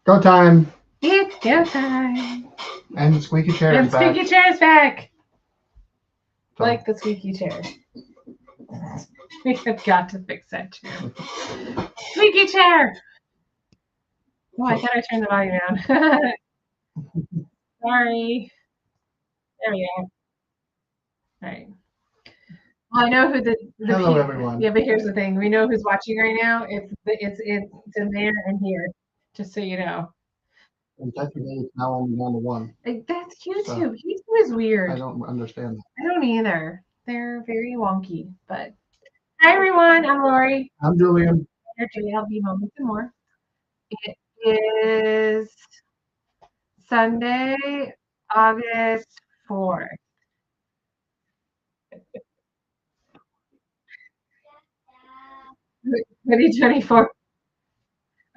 Go time. It's go time. And the squeaky chair And is back. squeaky chair is back. So, Like the squeaky chair. We have got to fix that chair. Squeaky chair. Oh, I thought I turned the volume down. Sorry. There we go. All right. Well, I know who the hello, everyone. Yeah, but here's the thing: we know who's watching right now. It's in there and here, just so you know. And technically, it's now only down to one. Like, that's YouTube. So, YouTube is weird. I don't understand that. I don't either. They're very wonky. But hi, everyone. I'm Lori. I'm Julian. Your JLB Moments and More. It is Sunday, August 4th. 2024.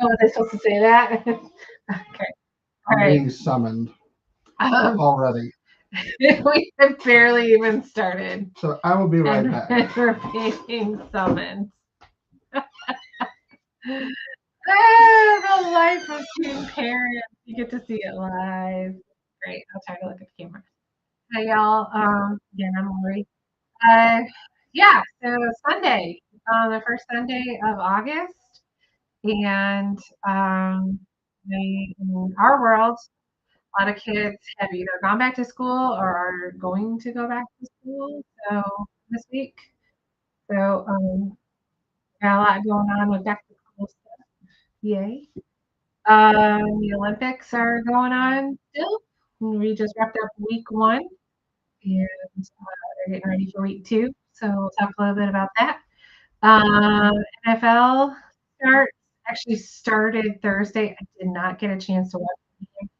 Oh, was I supposed to say that? Okay. All I'm right. being summoned already. We have barely even started. So I will be right back. We're being summoned. The life of being parents. You get to see it live. Great. I'll try to look at the camera. Hi, y'all. Again, I'm Lori. Yeah, so Sunday, the first Sunday of August. And in our world, a lot of kids have either gone back to school or are going to go back to school. So this week, so got a lot going on with back to school stuff. Yay! The Olympics are going on still. We just wrapped up week 1, and they're getting ready for week 2. So we'll talk a little bit about that. NFL actually started Thursday. I did not get a chance to watch the game,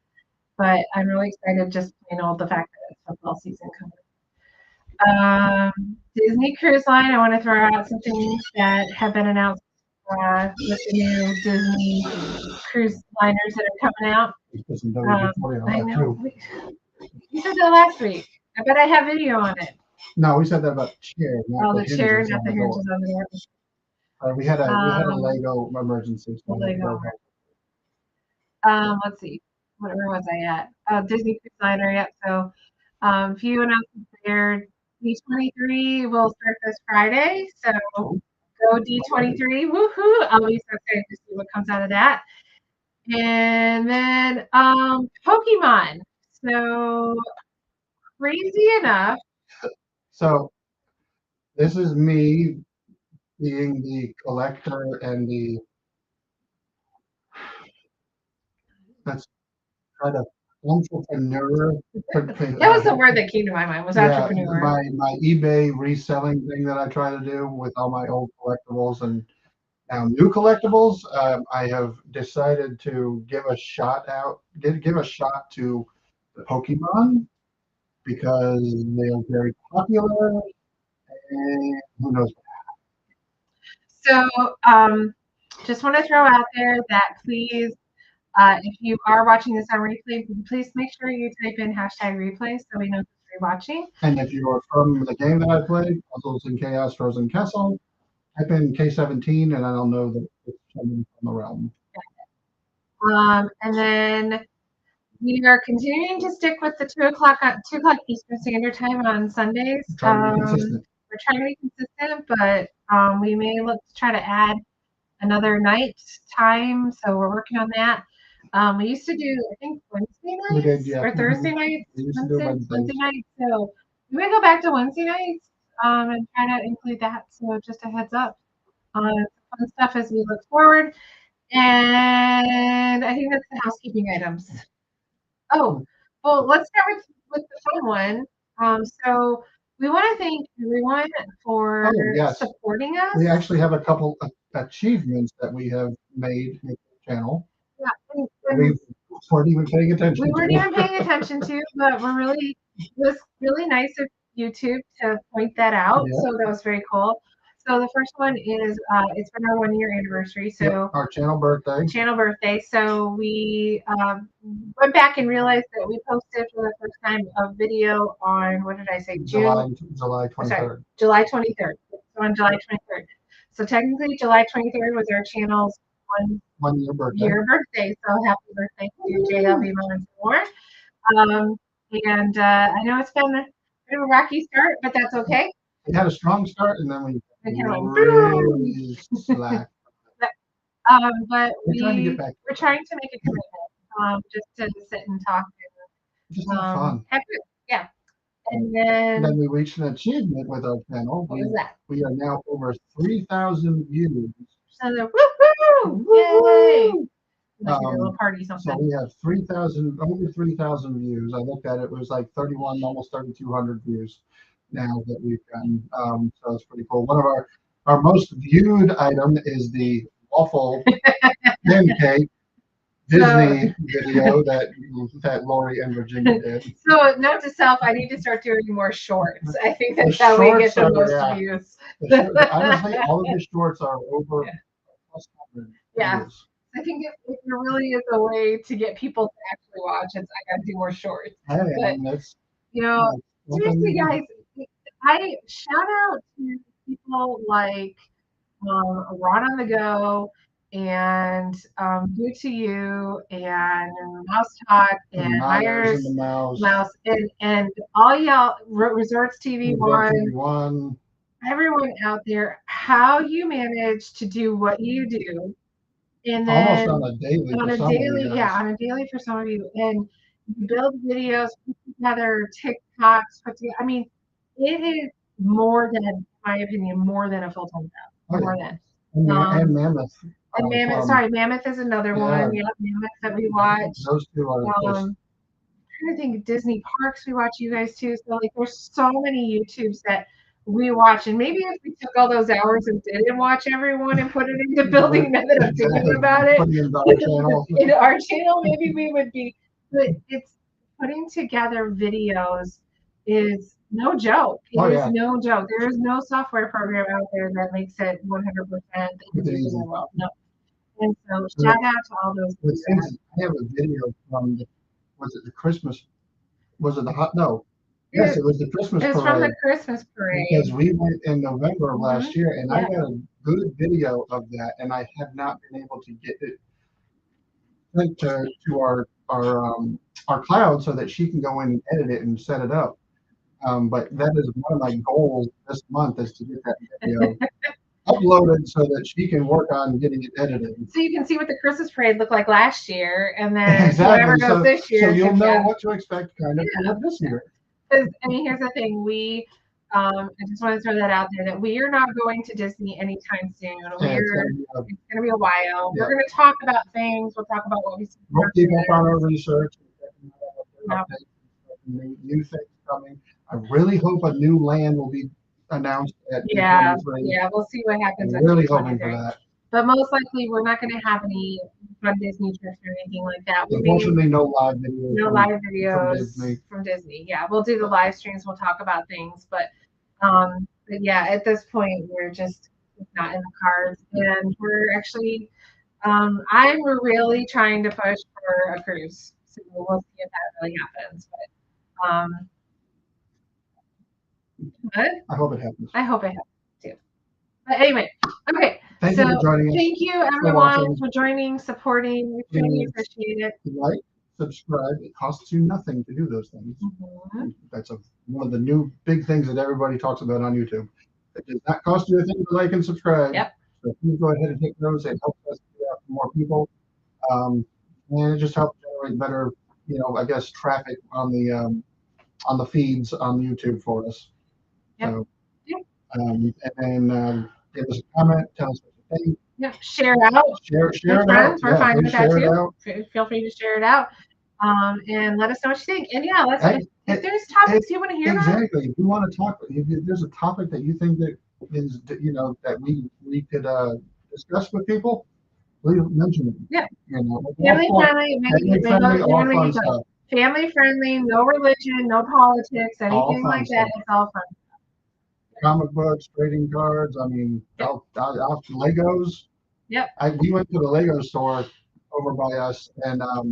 but I'm really excited just the fact that it's football season coming. Disney Cruise Line, I want to throw out some things that have been announced with the new Disney cruise liners that are coming out. I know. We said that last week. I bet I have video on it. No, we said that about the chair. Oh, the chair, not the hinges on the door. We had a Lego emergency. So Lego. Let's see. Where was I at? Disney Cruise Liner. Yep. So, few announcements there. D23 will start this Friday. So, go D23. Woohoo! I'll be so excited to see what comes out of that. And then, Pokemon. So, crazy enough. So, this is me being the collector and the let's try to entrepreneur. That was the word that came to my mind. Was entrepreneur. My eBay reselling thing that I try to do with all my old collectibles and now new collectibles. I have decided to give a shot to the Pokemon because they are very popular. And who knows? So, just want to throw out there that please, if you are watching this on replay, please make sure you type in #replay so we know who's watching. And if you are from the game that I played, Puzzles and Chaos Frozen Castle, type in K17 and I'll know that it's coming from the realm. And then we are continuing to stick with the 2 o'clock Eastern Standard Time on Sundays. We're trying to be consistent, but we may look to try to add another night time. So we're working on that. We used to do, I think, Wednesday nights or Thursday nights. Wednesday nights. So we may go back to Wednesday nights and try to include that. So just a heads up on fun stuff as we look forward. And I think that's the housekeeping items. Oh, well, let's start with the fun one. So we want to thank everyone for supporting us. We actually have a couple of achievements that we have made in the channel. Yeah, we weren't even paying attention. We weren't even paying attention to, but it was really nice of YouTube to point that out. Yeah. So that was very cool. So the first one is it's been our 1-year anniversary. So our channel birthday. So we went back and realized that we posted for the first time a video on, what did I say? July 23rd. Sorry, July 23rd. So on July 23rd. So technically July 23rd was our channel's 1 year birthday. Year birthday. So happy birthday to JLB Moments More. And I know it's been a bit of a rocky start, but that's okay. We had a strong start, and then we really slacked. But we're trying to get back. We're trying to make a commitment, just to sit and talk and just have fun. Yeah. And then we reached an achievement with our channel. What was that? We are now over 3,000 views. So woohoo! Yay! Like a little party something. So we have over 3,000 views. I looked at it, it was like 31, almost 3,200 views now that we've gotten. So it's pretty cool. One of our most viewed item is the waffle pancake Disney video that Lori and Virginia did. So note to self, I need to start doing more shorts. I think that's how we get the most views. Honestly, all of the shorts are over plus 100 views. I think if there really is a way to get people to actually watch it, I gotta do more shorts. Hey, but, seriously, guys, I shout out to people like Ron on the Go and Due to You and Mouse Talk and Myers Mouse and all y'all Resorts TV One, everyone out there, how you manage to do what you do. And then almost on a daily for some of you, and you build videos, put together TikToks, I mean, it is more than, in my opinion, more than a full-time job. More than. And Mammoth. And Mammoth, Mammoth is another one. Yeah, Mammoth that we watch. Those two are I'm trying to think Disney parks we watch you guys too. So like there's so many YouTubes that we watch, and maybe if we took all those hours and didn't watch everyone and put it into building now that I'm thinking about it in our channel, maybe we would be. But it's putting together videos is no joke. It is no joke. There is no software program out there that makes it 100%. No. And so shout out to all those. I have a video from was it the Christmas? Was it the hot? No. Yes, it was the Christmas parade. It's from the Christmas parade. Because we went in November of last year, and I got a good video of that, and I have not been able to get it linked to our cloud so that she can go in and edit it and set it up. But that is one of my goals this month is to get that video uploaded so that she can work on getting it edited. So you can see what the Christmas parade looked like last year, and then whoever goes this year. So you'll know what to expect kind of this year. Because I mean, here's the thing: I just want to throw that out there that we are not going to Disney anytime soon. It's going to be a while. Yeah. We're going to talk about things. We'll talk about what we see. We'll keep up on our research. New things coming. I really hope a new land will be announced at we'll see what happens. I'm really hoping for that. But most likely, we're not going to have any fun Disney trips or anything like that. Unfortunately, no live videos. No live videos from Disney. Yeah, we'll do the live streams. We'll talk about things, but yeah, at this point, we're just not in the cards, and we're actually, I'm really trying to push for a cruise. So we'll see if that really happens. But I hope it happens. I hope it happens too. But anyway, okay. Thank you for joining us. Thank you everyone for joining, supporting. We really appreciate it. Like, subscribe. It costs you nothing to do those things. That's one of the new big things that everybody talks about on YouTube. It does not cost you a thing to like and subscribe. Yep. So please go ahead and hit those. It helps us get out to more people. And it just helps generate better, I guess, traffic on the feeds on YouTube for us. Yep. So, and then give us a comment, tell us what you think. Yeah, share it out. Share it out. We're fine with that too. Feel free to share it out. And let us know what you think. And if there's topics you want to hear about. Exactly. If you want to talk, if there's a topic that you think that is, that we could discuss with people, please mention it. Yeah. Family friendly, no religion, no politics, anything like that. It's all fun. Comic books, trading cards. I mean, Legos. Yep. We went to the Lego store over by us, and I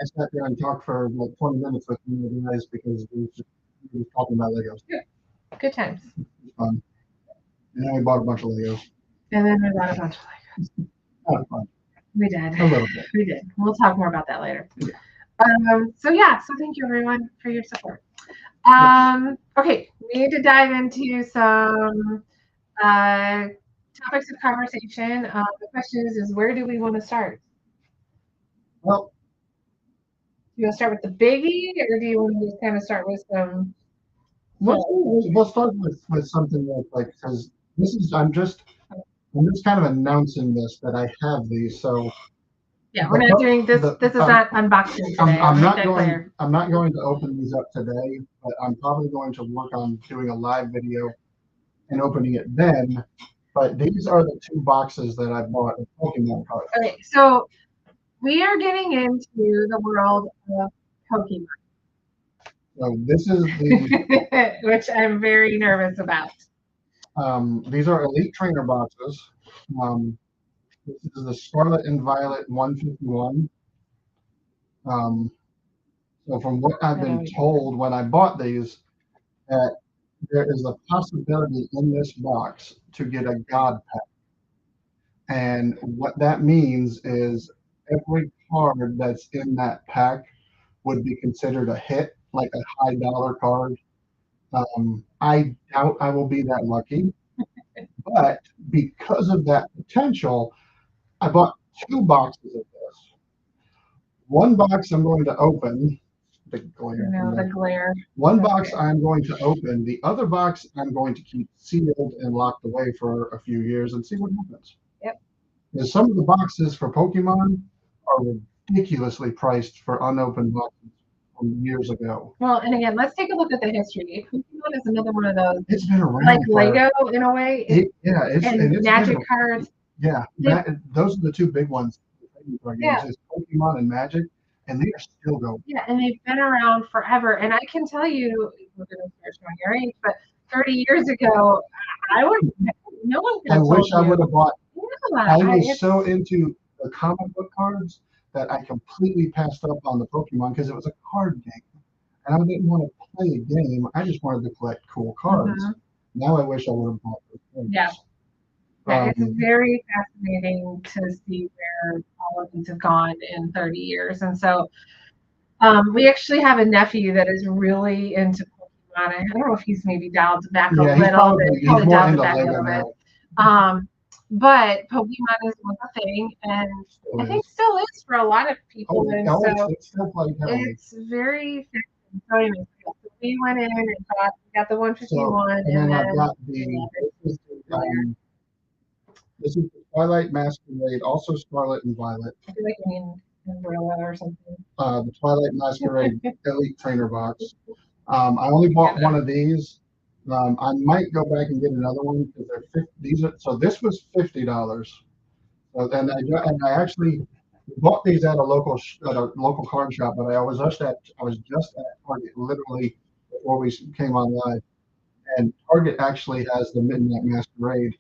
sat there and talked for like 20 minutes with the guys because we were talking about Legos. Yeah. Good times. It was fun. And then we bought a bunch of Legos. Kind of fun. We did. A little bit. We did. We'll talk more about that later. Yeah. So thank you everyone for your support. Okay, we need to dive into some topics of conversation. The question is where do we want to start? Well, Do you want to start with the biggie, or do you want to just kind of start with some? we'll start with something that's like, because I'm just kind of announcing this that I have these. So yeah, we're not doing this. This is not unboxing today. I'm not going to open these up today, but I'm probably going to work on doing a live video and opening it then. But these are the 2 boxes that I bought of Pokemon cards. Okay, so we are getting into the world of Pokemon. So this is the which I'm very nervous about. These are Elite Trainer boxes. This is the Scarlet and Violet 151. So from what I've been told when I bought these, that there is a possibility in this box to get a God pack. And what that means is every card that's in that pack would be considered a hit, like a high dollar card. I doubt I will be that lucky, but because of that potential, I bought 2 boxes of this. One box I'm going to open. The glare. No, the glare. One box I'm going to open. The other box I'm going to keep sealed and locked away for a few years and see what happens. Yep. Because some of the boxes for Pokemon are ridiculously priced for unopened boxes from years ago. Well, and again, let's take a look at the history. Pokemon is another one of those. It's been around like Lego in a way. It's Magic cards. Yeah, those are the 2 big ones. Yeah. It's Pokemon and Magic, and they are still going. Yeah, and they've been around forever. And I can tell you, we're going to start showing your age, but 30 years ago, no one could have told wish I would have bought. Yeah, I was so into the comic book cards that I completely passed up on the Pokemon because it was a card game, and I didn't want to play a game. I just wanted to collect cool cards. Now I wish I would have bought those cards. Yeah. It's very fascinating to see where all of these have gone in 30 years. And so we actually have a nephew that is really into Pokemon. I don't know if he's maybe dialed back a little bit. Probably dialed it back a little bit. But Pokemon is one thing, and I think still is for a lot of people. It's very fascinating. So we went in and got the 151. And then I've got this is the Twilight Masquerade, also Scarlet and Violet. I feel like you mean Umbrella or something. The Twilight Masquerade Elite Trainer box. I only bought one of these. I might go back and get another one because this was $50. So then I actually bought these at a local card shop, but I was just at Target literally before we came on live, and Target actually has the Midnight Masquerade.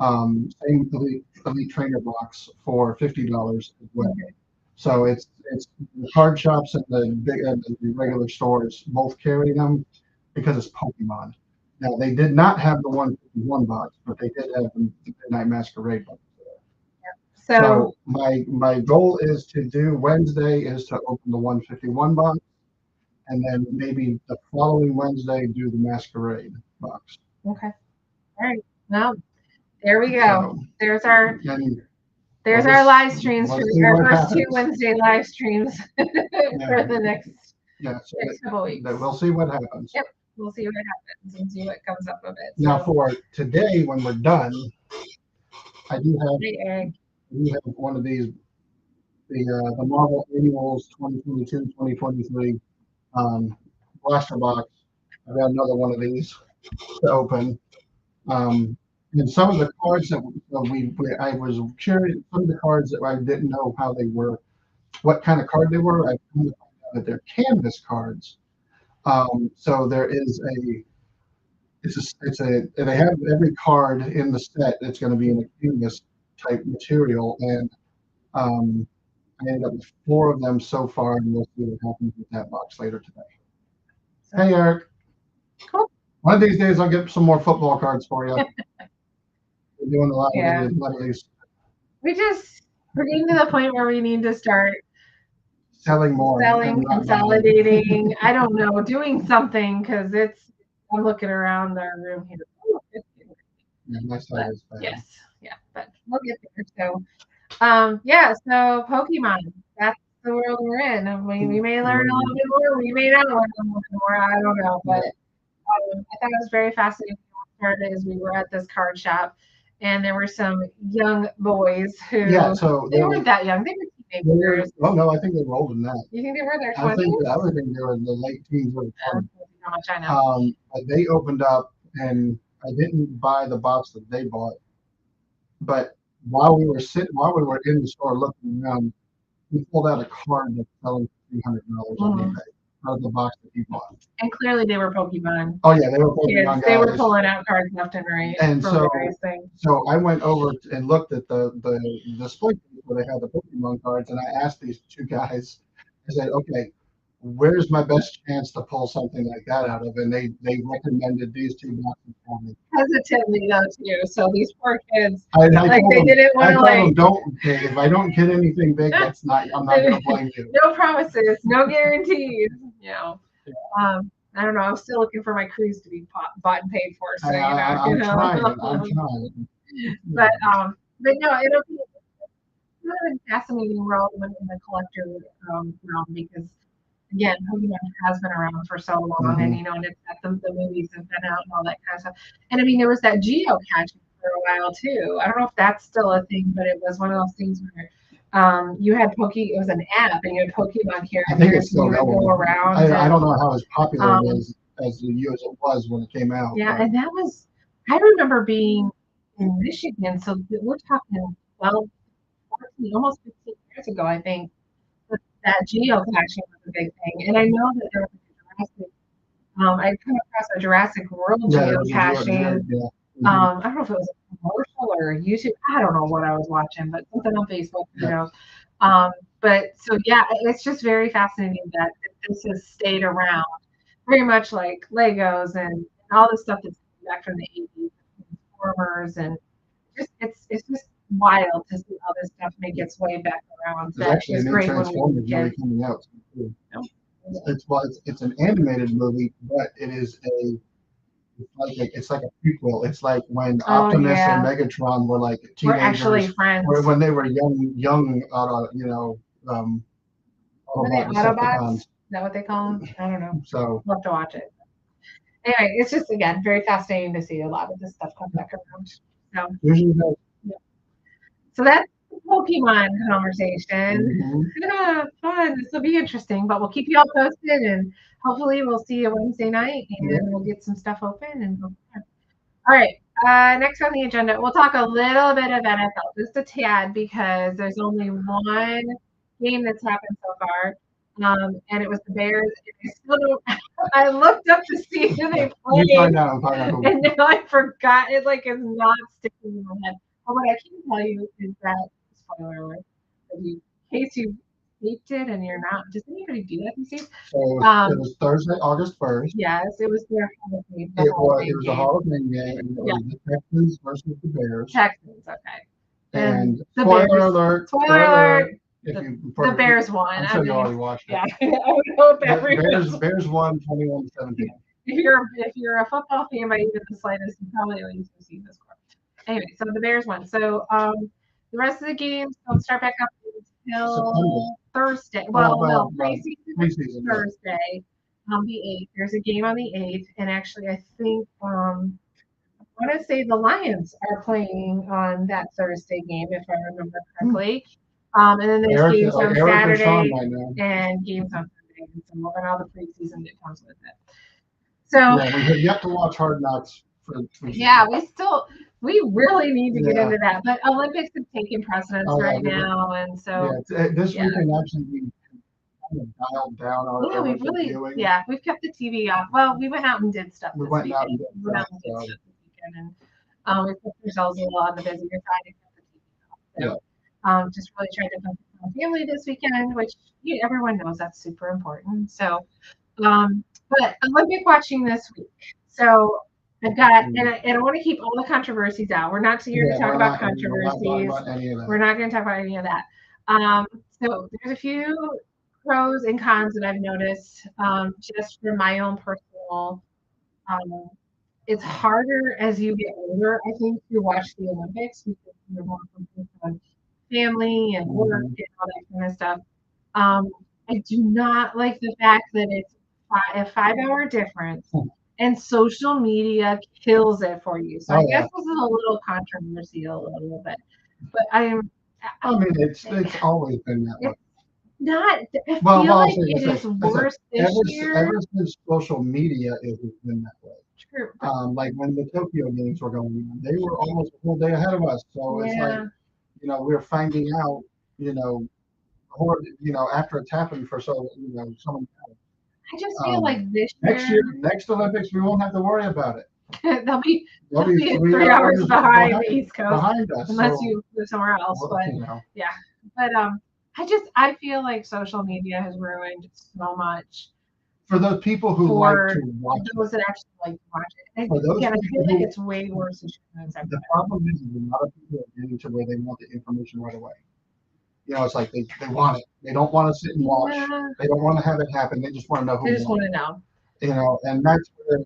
Same elite Trainer box for $50 as well. Okay. So it's the card shops and the regular stores both carry them because it's Pokemon. Now they did not have the 151 box, but they did have the Midnight Masquerade box. Yeah. So my goal is to do Wednesday is to open the 151 box, and then maybe the following Wednesday do the Masquerade box. Okay. All right. Well. There we go. There's our live streams for our first 2 Wednesday live streams for the next couple weeks. We'll see what happens. Yep, we'll see what happens and see what comes up of it. Now for today, when we're done, I do have one of these, the Marvel Annuals 2022-2023 blaster box. I've got another one of these to open. And some of the cards that I was curious, some of the cards that I didn't know how they were, what kind of card they were. I found out that they're canvas cards. So there is they have every card in the set that's going to be in a canvas type material, and I ended up with 4 of them so far, and we'll see what happens with that box later today. Hey, Eric. Cool. One of these days I'll get some more football cards for you. We're doing a lot of these. we're getting to the point where we need to start selling more, consolidating. I don't know, doing something because I'm looking around our room here. Yeah, my side is bad. Yes, yeah, but we'll get there. So, so Pokemon, that's the world we're in. I mean, we may learn a little bit more, we may not learn a little bit more. I don't know, but I thought it was very fascinating. What started is we were at this card shop, and there were some young boys who so they weren't that young. They were teenagers. Oh no, I think they were older than that. You think they were their 20s? I would think they were in the late teens or 20s. How much I know. They opened up, and I didn't buy the box that they bought, but while we were in the store looking around, we pulled out a card that's selling $300 on eBay out of the box that he bought. And clearly they were Pokemon. Oh yeah, they were Pokemon guys. They were pulling out cards left and right. And so I went over and looked at the display where they had the Pokemon cards, and I asked these two guys, I said, okay, where's my best chance to pull something like that out of? And they recommended these two boxes for me. Hesitantly though too. So these poor kids, they didn't want to like. If I don't get anything big, I'm not going to blame you. No promises, no guarantees. I don't know. I'm still looking for my cruise to be bought and paid for. So I'm trying. But no, it'll be kind of a fascinating world in the collector realm because again, Pokemon has been around for so long, and and it's got the movies have been out and all that kind of stuff. And I mean, there was that geocaching for a while too. I don't know if that's still a thing, but it was one of those things where you had it was an app, and you had Pokemon characters. I think it's still going. Go around. I don't know how as popular it is as it was when it came out. Yeah, and that was. I remember being in Michigan, so we're talking 12, 14, almost 15 years ago, I think. That geocaching was a big thing, and I know that there was a Jurassic. I'd come across a Jurassic World geocaching. I don't know if it was a commercial or YouTube. I don't know what I was watching, but something on Facebook, But so it's just very fascinating that this has stayed around, very much like Legos and all the stuff that's back from the 80s, Transformers, and it's just wild to see all this stuff make its way back around. There's actually a new Transformers movie coming out. It's an animated movie, but it is it's like a prequel. It's like when Optimus and Megatron were like teenagers, were actually friends. When they were young, were they Autobots? Is that what they call them? I don't know. So we'll have to watch it. Anyway, it's just again very fascinating to see a lot of this stuff come back around. So that's the Pokemon conversation. Fun. This will be interesting, but we'll keep you all posted, and hopefully we'll see you Wednesday night, and we'll get some stuff open and go. All right. Next on the agenda, we'll talk a little bit of NFL, just a tad, because there's only one game that's happened so far, and it was the Bears. I looked up to see who they played, and now I forgot. It is not sticking in my head. But what I can tell you is that, spoiler alert, in case you taped it and you're not, does anybody do that these days? So it was Thursday, August 1st. Yes, it was their Hall of Fame. It was a Hall of Fame game. It was the Texans versus the Bears. Texans, okay. And spoiler alert. The Bears won. I'm sure you already watched it. Yeah, I know Bears won 21-17. If you're a football fan by even the slightest, you probably at least have seen the score. Anyway, so the Bears won. So the rest of the games don't start back up until Thursday. Well, preseason Thursday on the 8th. There's a game on the 8th, and actually, I think I want to say the Lions are playing on that Thursday game, if I remember correctly. And then there's games on Saturday and games on Sunday, and all the preseason that comes with it. So we have yet to watch Hard Knocks for preseason. Yeah, we really need to get into that. But Olympics have taken precedence now, and so this weekend actually we kind of dialed down our viewing. We've kept the TV off. Well, we went out and did stuff. We went out and did stuff this weekend, and we put ourselves a little on the busier side and kept the TV off. So just really tried to focus on family this weekend, which everyone knows that's super important. So, but Olympic watching this week. So I've got, and I want to keep all the controversies out. We're not here to talk about controversies. We're not talking about any of that. We're not going to talk about any of that. So there's a few pros and cons that I've noticed just from my own personal. It's harder as you get older, I think, to watch the Olympics because you're more focused on family and work and all that kind of stuff. I do not like the fact that it's a 5 hour difference and social media kills it for you. So I guess this is a little controversial a little bit, but I mean, it's always been that way. Not. I feel like it is worse this year. Ever since social media, it has been that way. True. Like when the Tokyo Games were going on, they were almost a whole day ahead of us. So it's like, we're finding out, after it's happened for so many hours. I just feel like next Olympics, we won't have to worry about it. they'll be 3 hours behind the East Coast, behind us, unless you live somewhere else. But yeah, but I feel like social media has ruined so much for those people who like to watch those that actually like to watch it. I feel like it's way worse than the problem is a lot of people are getting to where they want the information right away. It's like they want it. They don't want to sit and watch. They don't want to have it happen. They just want to know who. They just want to know. And that's where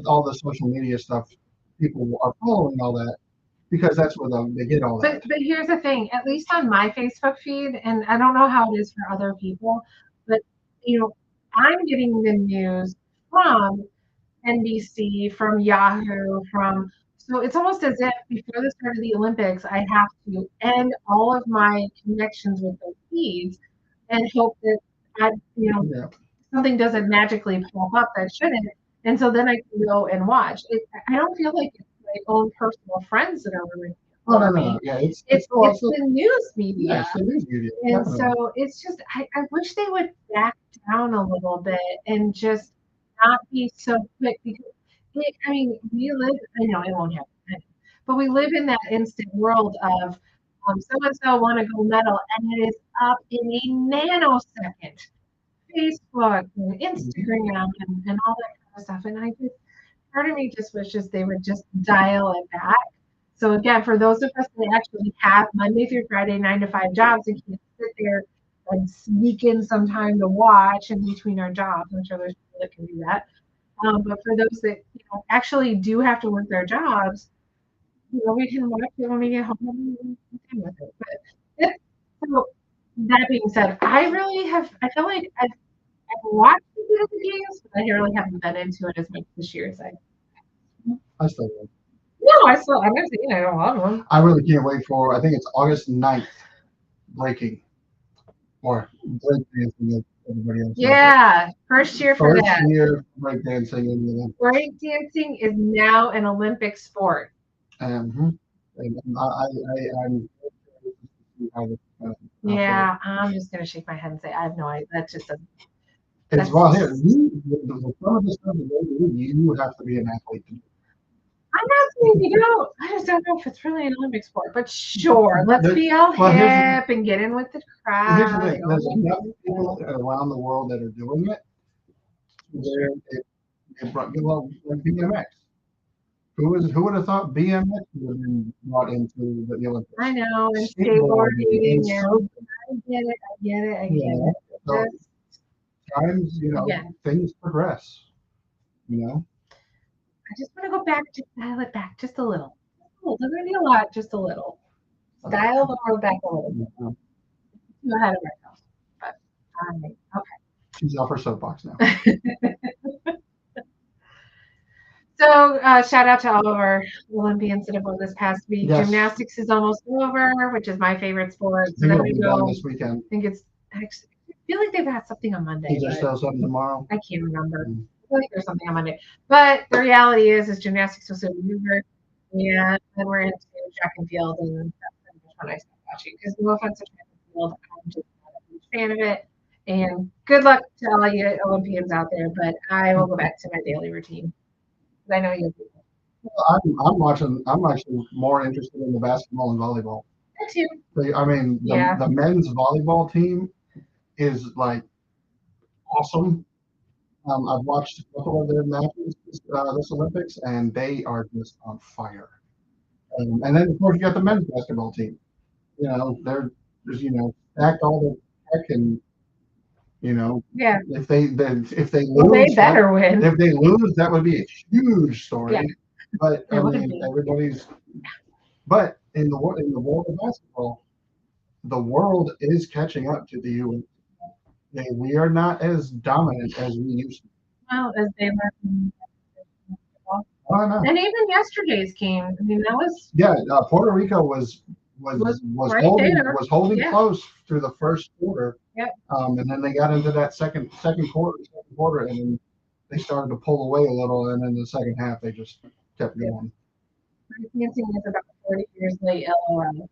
all the social media stuff, people are following all that because that's where they get all that. But here's the thing, at least on my Facebook feed, and I don't know how it is for other people, but I'm getting the news from NBC, from Yahoo, so it's almost as if before the start of the Olympics, I have to end all of my connections with those feeds and hope that something doesn't magically pop up that shouldn't. And so then I can go and watch. I don't feel like it's my own personal friends that are really. No. Yeah, it's the news media. Yeah, it's the news media. And so it's just, I wish they would back down a little bit and just not be so quick because, we live, I know it won't happen, but we live in that instant world of so-and-so won a gold medal and it is up in a nanosecond. Facebook and Instagram and all that kind of stuff. And part of me just wishes they would just dial it back. So again, for those of us that actually have Monday through Friday 9 to 5 jobs and can sit there and sneak in some time to watch in between our jobs, I'm sure there's people that can do that. But for those that actually do have to work their jobs, we can watch it when we get home and continue with it. But so that being said, I feel like I've watched the games, but I really haven't been into it as much this year as I still do. No, I've never seen it. I love them. I really can't wait for, I think it's August 9th, breaking. Or breakdancing, everybody else. Yeah, first year for that. First year breakdancing. Breakdancing is now an Olympic sport. And I'm I'm just gonna shake my head and say I have no idea. That's just it's well here. Some of the stuff that you have to be an athlete to do. I'm not saying I just don't know if it's really an Olympic sport, but sure, let's be all hip and get in with the crowd. Here's the thing: there's enough people around the world that are doing it. Like BMX. Who would have thought BMX would have been brought into the Olympics? I know, and skateboarding. I get it. So times, things progress. I just want to go back, just dial it back just a little. Doesn't be a lot, just a little. Dial the world back a little bit. Too ahead of ourselves. But okay. She's off her soapbox now. So shout out to all of our Olympians that have won this past week. Yes. Gymnastics is almost over, which is my favorite sport. So then we go this weekend. I feel like they've got something on Monday. Is there still something tomorrow? I can't remember. I feel like there's something on Monday. But the reality is gymnastics was over. And then we're into track and field, and that's when I stopped watching. Because no offense to track and field, I'm just not a huge fan of it. And good luck to all you Olympians out there, but I will go back to my daily routine. I know you. Well, I'm actually more interested in the basketball and volleyball. Me too. The men's volleyball team is like awesome. I've watched a couple of their matches this Olympics, and they are just on fire. And then of course you got the men's basketball team. They're just stacked all the tech, and Yeah. if they Well, they lose, better win. if they lose, that would be a huge story. Yeah. But I It would mean, be. everybody's. But in the world of basketball, the world is catching up to the U.S. We are not as dominant as we used to be. Well, as they were. Oh, no. And even yesterday's game, I mean, that was Yeah, Puerto Rico was right holding there. Yeah. close through the first quarter. Yep. And then they got into that second quarter, and then they started to pull away a little, and then the second half they just kept going. My dancing is about 40 years late, LOL.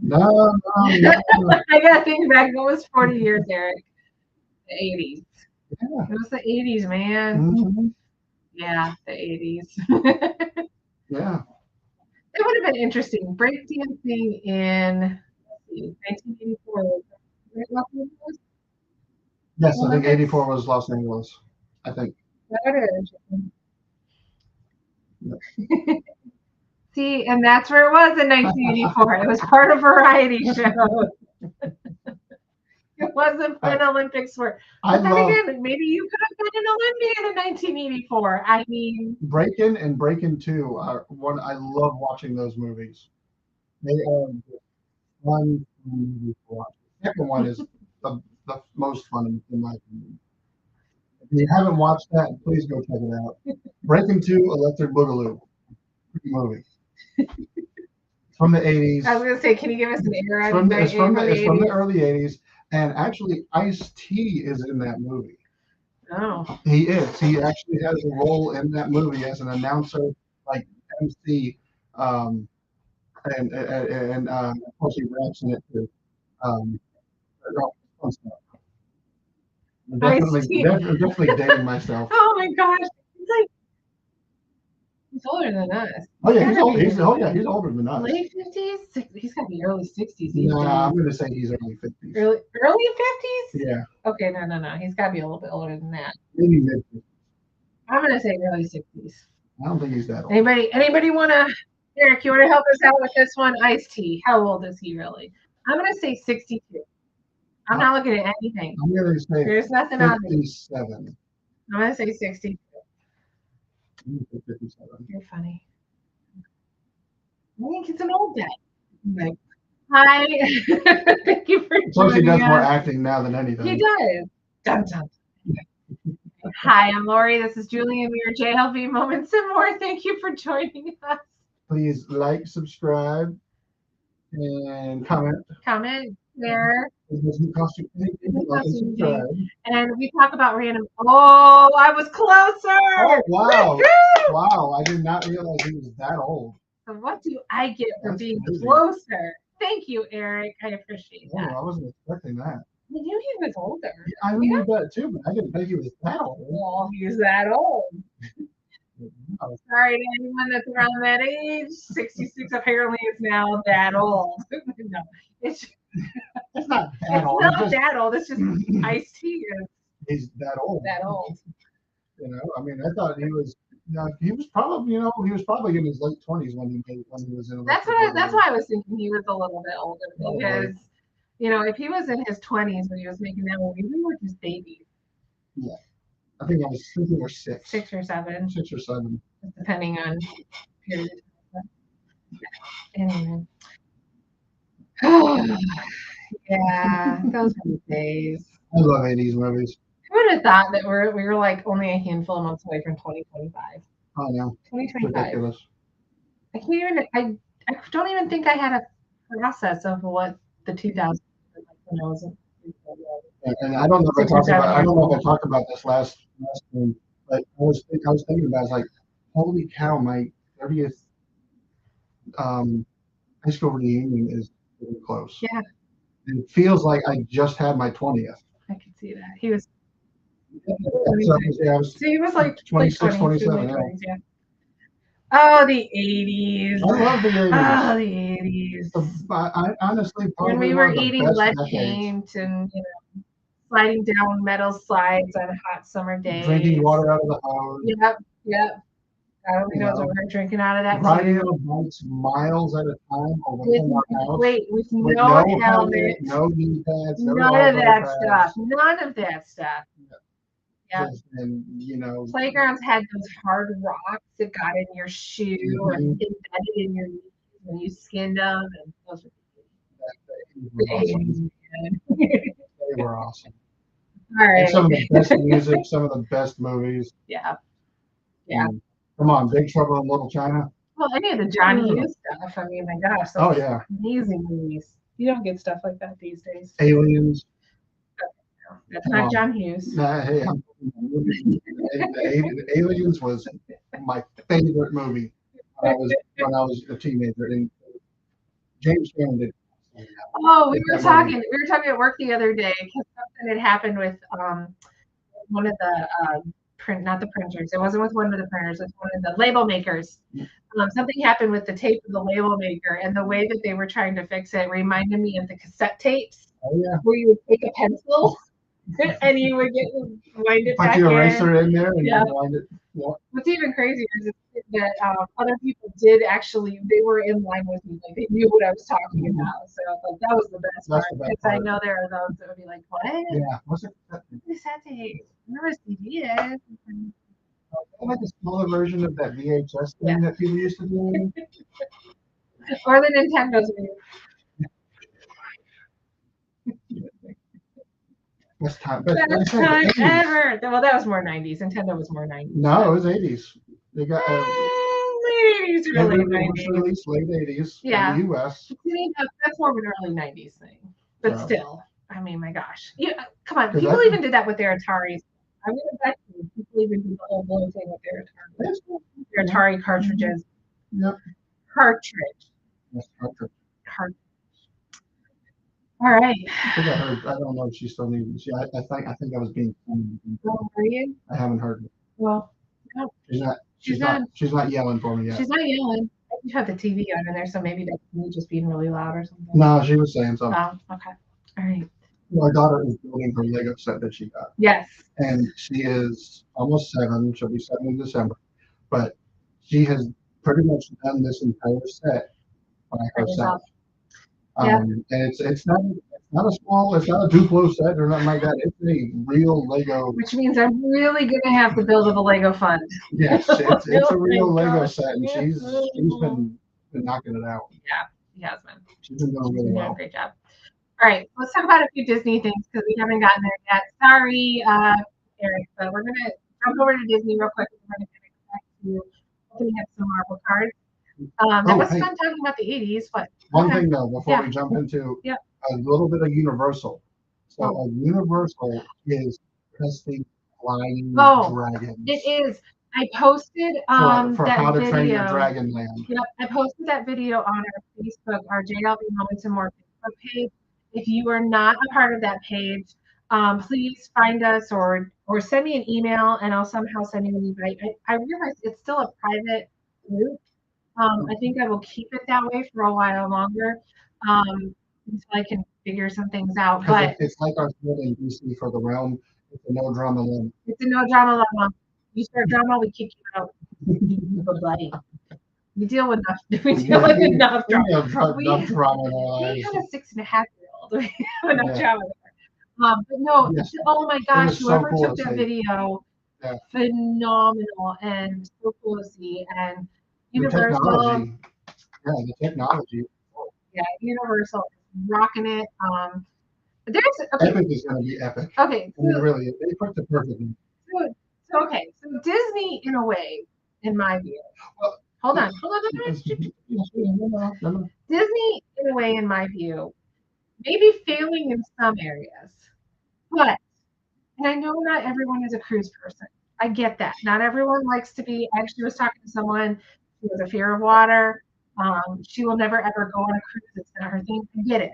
No. I gotta think back. What was 40 years, Eric? The 80s. Yeah. It was the 80s, man. Mm-hmm. Yeah, the 80s. Yeah. It would have been interesting. Breakdancing in 1984. Yes, I think 84 was Los Angeles. I think. That is interesting. See, and that's where it was in 1984. It was part of variety show. It wasn't an Olympic sport. But then again, maybe you could have been an Olympian in 1984. I mean, Breakin' and Breakin' 2 are one. I love watching those movies. They are fun movies to watch. The second one is the most fun in my opinion. If you haven't watched that, please go check it out. Breakin' 2, Electric Boogaloo, movie. From the 80s. I was gonna say, can you give us an era? It's from the early 80s, and actually Ice-T is in that movie. Oh. He is. He actually has a role in that movie as an announcer, like MC, and of course he raps in it too. I'm definitely dating myself. Oh my gosh, he's older than us. Oh yeah, he's older than us. Late 50s? He's got to be early 60s. Nah, I'm gonna say he's early 50s. Early 50s? Yeah. Okay, no. He's got to be a little bit older than that. Maybe mid. I'm gonna say early 60s. I don't think he's that old. Anybody wanna? Eric, you wanna help us out with this one? Ice-T. How old is he really? I'm gonna say 62. I'm not looking at anything. I'm gonna say there's nothing on it. 57. I'm gonna say 62. 57. You're funny. I think he's an old guy. Like, hi. Thank you for joining us. He does more acting now than anything. He does. Dun, dun. Hi, I'm Lori. This is Julie, and we are JLV Moments and More. Thank you for joining us. Please like, subscribe, and comment. Comment, share. It doesn't cost you anything. And we talk about random. Oh, I was closer. Oh, wow. Wow. I did not realize he was that old. So what do I get for being closer? Thank you, Eric. I appreciate that. I wasn't expecting that. I knew he was older. I knew that too, but I didn't think he was that old. Well, he was that old. Sorry to anyone that's around that age. 66 apparently is now that old. No, it's not that old. It's not that old. It's just Ice-T. He's that old. That old. I mean, I thought he was. He was probably in his late 20s when he was in. That's why I was thinking he was a little bit older because, if he was in his 20s when he was making that movie, we were just babies. Yeah, I think I was thinking we were 6. 6 or 7. 6 or 7, depending on period of time. Anyway. Yeah, those were the days. I love 80s movies. Who would have thought that we were like only a handful of months away from 2025? Oh no, 2025. Ridiculous. I don't even think I had a process of what the 2000s were like when I was and I don't know if I talked about this last time, but I was thinking about it, like, holy cow, my 30th high school reunion is really close. Yeah. And it feels like I just had my 20th. I could see that. He was. He was like 26, 27. Yeah. Oh, the 80s. I love the 80s. Oh, the 80s. I honestly, when we were eating lead paint and sliding down metal slides on hot summer days. Drinking water out of the hose. Yep. God only knows what we're drinking out of that riding too. on bikes miles at a time away from our house. With no helmet, no knee pads, none of that stuff. None of that stuff. Yeah. And playgrounds had those hard rocks that got in your shoe and embedded in your knees when you skinned them, and those were awesome. They were awesome. All right. And some of the best music, some of the best movies. Yeah. Come on, Big Trouble in Little China. Well, any of the John Hughes stuff. I mean, my gosh. Amazing movies. You don't get stuff like that these days. Aliens. That's not John Hughes. Hey, Aliens was my favorite movie when I was a teenager, and James Cameron did. Oh, we were talking at work the other day because something had happened with one of the not the printers. It wasn't with one of the printers. It was one of the label makers. Something happened with the tape of the label maker, and the way that they were trying to fix it reminded me of the cassette tapes. Oh, yeah. Where you would take a pencil and you would wind it back in. Put your eraser in there and wind it. Yeah. What's even crazier is that other people did actually, they were in line with me. Like, they knew what I was talking about. So like, that was the best part. Because I know there are those that would be like, what? Yeah. What's it? Cassette tape. Remember CD is? Like a smaller version of that VHS thing that people used to do. Or the Nintendo's. Best time ever. Well, that was more 90s. Nintendo was more 90s. No, it was 80s. They got late 80s or late 90s. Released late 80s in the US. That's more of an early 90s thing. But still, I mean, my gosh. Come on. People even did that with their Ataris. I mean, people even did the whole blue thing with their Atari. Their Atari cartridges. Yep. Cartridge. Yes, cartridge. All right. I think I heard. I don't know if she still needs it. I think I was being. Are you? I haven't heard it. Well, no. She's not yelling for me yet. She's not yelling. You have the TV on in there, so maybe that's me just being really loud or something. No, she was saying something. Oh, okay. All right. My daughter is building her Lego set that she got. Yes. And she is almost 7. She'll be 7 in December. But she has pretty much done this entire set by herself. And it's not a Duplo set or nothing like that. It's a real Lego. Which means I'm really gonna have to build up a Lego fund. Yes, it's a real Lego set, and she's been knocking it out. Yeah, she has been. She's been doing really well. Great job. All right, let's talk about a few Disney things because we haven't gotten there yet. Sorry, Eric, but we're gonna jump over to Disney real quick. We're gonna get back to opening up some Marvel cards. That was fun talking about the 80s, but one thing though, before we jump into a little bit of Universal. So a Universal is Prestige Flying Dragon. It is. I posted for that How to video. Train Your Dragon Land. Yep, I posted that video on our Facebook, our JLB Moments and More Facebook page. If you are not a part of that page, please find us or send me an email and I'll somehow send you an invite. I realize it's still a private group. I think I will keep it that way for a while longer until I can figure some things out. But it's like our split in DC for the realm. It's a no drama limit. It's a no drama limit. You start drama, we kick you out. Buddy. We deal with enough drama. We have a 6.5-year-old. We have enough drama there. But no, oh my gosh, whoever took that video, phenomenal and so cool to see. And Universal. The technology. Yeah, Universal is rocking it. Epic is going to be epic. Okay. I mean, really, they put the perfect. So Disney, in a way, in my view. Well, hold on. Disney, in a way, in my view, maybe failing in some areas, but, and I know not everyone is a cruise person. I get that. Not everyone likes to be. I actually was talking to someone who has a fear of water. She will never ever go on a cruise. It's not her thing. I get it.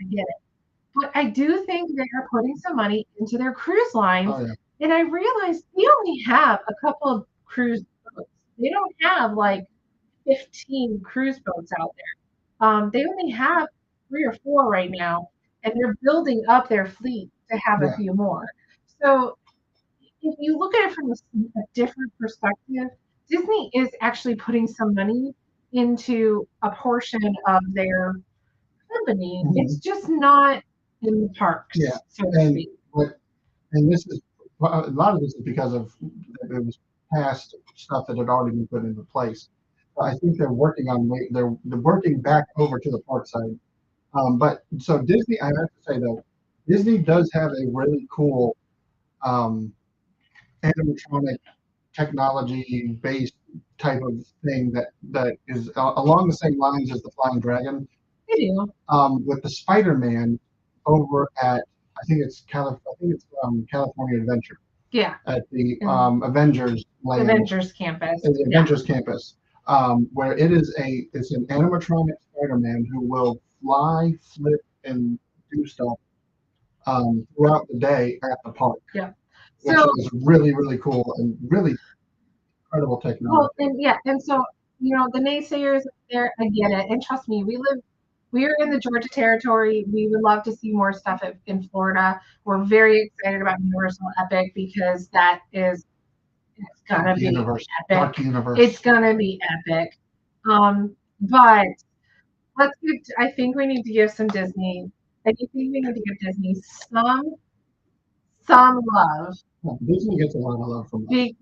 But I do think they are putting some money into their cruise lines. Oh, yeah. And I realized they only have a couple of cruise boats. They don't have like 15 cruise boats out there. They only have 3 or 4 right now, and they're building up their fleet to have a few more. So if you look at it from a different perspective, Disney is actually putting some money into a portion of their company. It's just not in the parks, so to And speak. and this is a lot of this is because of it was past stuff that had already been put into place. I think they're working on they're working back over to the park side. But so Disney, I have to say though, Disney does have a really cool um, animatronic technology based type of thing that is along the same lines as the Flying Dragon. They do. With the Spider-Man over at I think it's California Adventure. Yeah. At the Avengers land, Avengers campus. the Avengers campus, where it's an animatronic Spider-Man who will fly, flip, and do stuff throughout the day at the park. Yeah. Which So is really, really cool and really incredible technology. well, and so the naysayers there, I get it, and trust me, we are in the Georgia territory. We would love to see more stuff in Florida. We're very excited about Universal Epic because it's gonna be Universe, epic. Dark Universe. It's gonna be epic. But I think we need to give some Disney. I think we need to give Disney some love. Disney gets a lot of love from us. I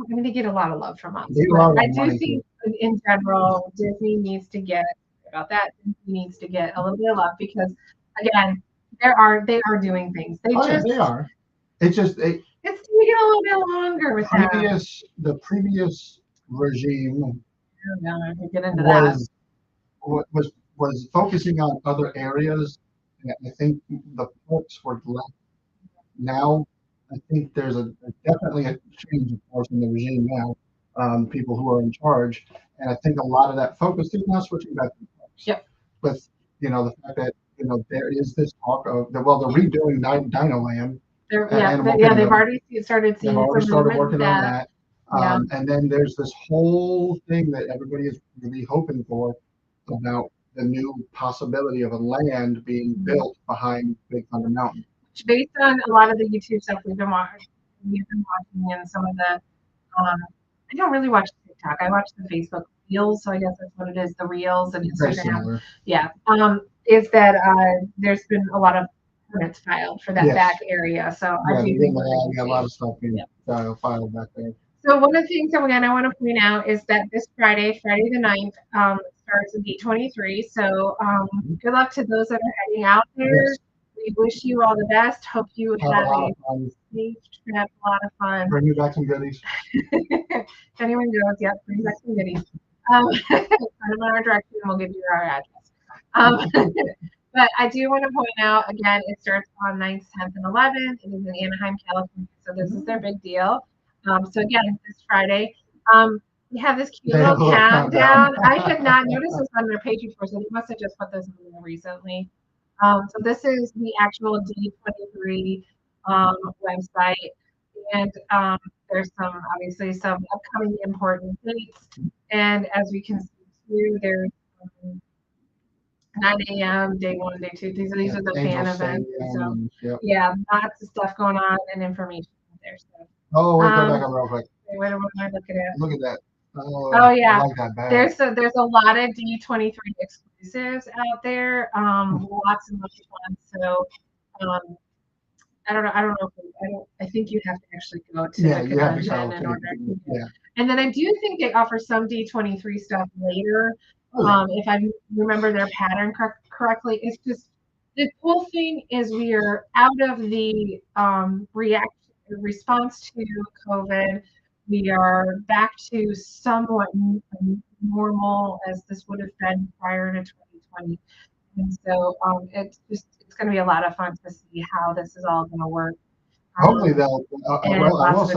mean, they get a lot of love from us. They get a lot of I do money think, in general, Disney needs to get about that. Disney needs to get a little bit of love because, again, they are doing things. They are. It's just it's taking a little bit longer with the previous regime get into that. was focusing on other areas. And I think the folks were left. Now, I think there's definitely a change, of course, in the regime now. People who are in charge, and I think a lot of that focus is now switching back to the parks. Yep. With the fact that there is this talk of they're redoing Dino Land. They've already started seeing. They've already started working on that. Yeah. And then there's this whole thing that everybody is really hoping for about the new possibility of a land being built behind Big Thunder Mountain. Based on a lot of the YouTube stuff we've been watching, and some of the, I don't really watch TikTok. I watch the Facebook Reels, so I guess that's what it is, the Reels and Instagram. Yeah. Is that there's been a lot of permits filed for that back area. So I do think we got a lot of stuff being filed back there. So one of the things that I want to point out is that this Friday the 9th, starts at D23. So good luck to those that are heading out there. Yes. We wish you all the best. Hope you have a safe trip, a lot of fun. Bring you back some goodies. If anyone goes, bring back some goodies. Send them in our direction and we'll give you our address. But I do want to point out, again, it starts on 9th, 10th, and 11th. It is in Anaheim, California. So this is their big deal. So again, this Friday. We have this cute little countdown. I had not noticed this on their page before, so they must have just put this on there recently. So this is the actual D23 website, and there's obviously some upcoming important dates. And as we can see too, there's 9 a.m. day 1, day 2. These are the fan events. So lots of stuff going on and information there. So. Oh, wait, go back up real quick. What am I looking at? Look at that. Oh yeah, I like that bag. There's a lot of D23 exclusives out there. Lots and lots of fun. So I don't know. I think you have to actually go to the convention in order to. Yeah. And then I do think they offer some D23 stuff later. If I remember their pattern correctly, it's just the cool thing is we are out of the response to COVID. We are back to somewhat normal as this would have been prior to 2020. And so it's going to be a lot of fun to see how this is all going to work. Hopefully they'll. I will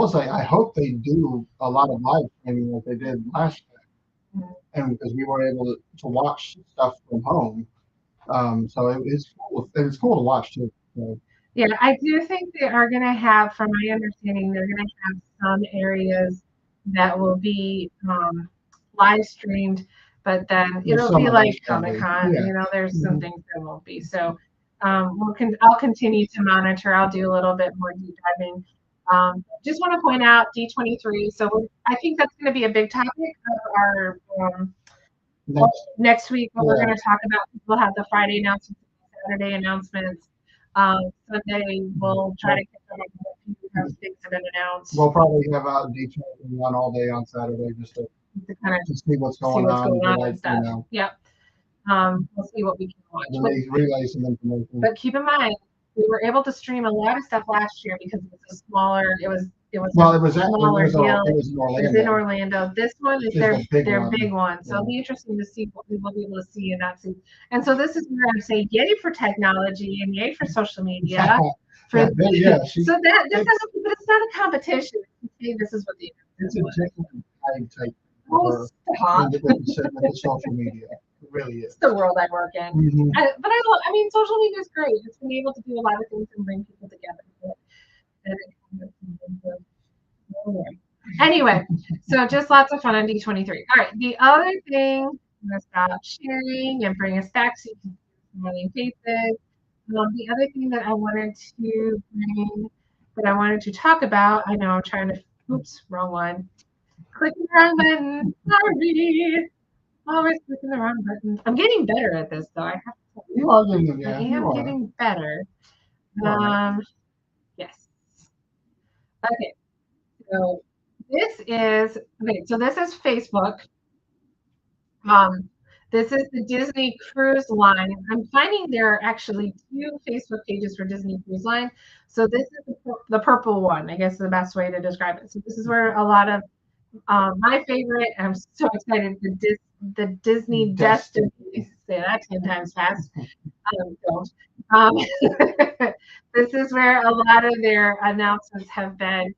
say, I hope they do a lot of live streaming like they did last year, and because we were able to watch stuff from home, so it's cool. It's cool to watch too. So. Yeah, I do think they are going to have, from my understanding, they're going to have some areas that will be live streamed, but then it'll be like Comic-Con. There's some things that won't be. So I'll continue to monitor. I'll do a little bit more deep diving. Just want to point out D23. So I think that's going to be a big topic of our next week. What we're going to talk about. We'll have the Friday announcements, Saturday announcements. Sunday we'll try to get some of the few things have been announced. We'll probably have out D21 all day on Saturday just to kind of see what's going on and stuff. Yep. We'll see what we can watch. Relay some information. But keep in mind, we were able to stream a lot of stuff last year because it was a smaller. It was smaller deal. It was in Orlando. This one is their big one. So it'll be interesting to see what we will be able to see and not see. And so this is where I say yay for technology and yay for social media. So that's but it's not a competition. This is what the it's a different type of social media. It really is. It's the world I work in. Mm-hmm. But I mean, social media is great. It's been able to do a lot of things and bring people together. Anyway, so just lots of fun on D23. All right, the other thing, I'm going to stop sharing and bring us back so you can see smiling faces. The other thing that I wanted to talk about, I know I'm trying to, oops, wrong one. Clicking the wrong button. Sorry. Always clicking the wrong button. I'm getting better at this, though. I have to tell you. I am getting better. Yes. Okay. So this is Facebook. This is the Disney Cruise Line. I'm finding there are actually 2 Facebook pages for Disney Cruise Line. So this is the purple one, I guess is the best way to describe it. So this is where a lot of my favorite, and I'm so excited, the Disney Destiny. Say that 10 times fast. Don't. This is where a lot of their announcements have been.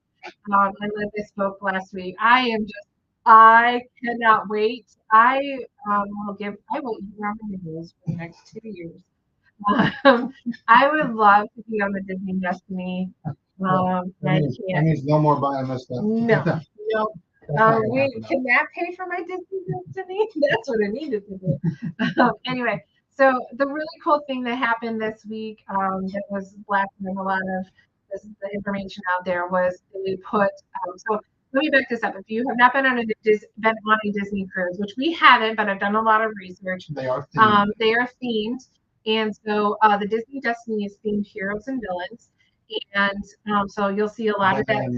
And Linda spoke last week. I cannot wait. I will eat ramen noodles for the next 2 years. I would love to be on the Disney Destiny. That means no more buying this stuff. No. Can that pay for my Disney Destiny? That's what I needed to do. Anyway, so the really cool thing that happened this week that was blasting a lot of the information out there was they put. So let me back this up. If you have not been on a Disney cruise, which we haven't, but I've done a lot of research. They are themed. They are themed, and so the Disney Destiny is themed heroes and villains, and so you'll see a lot of that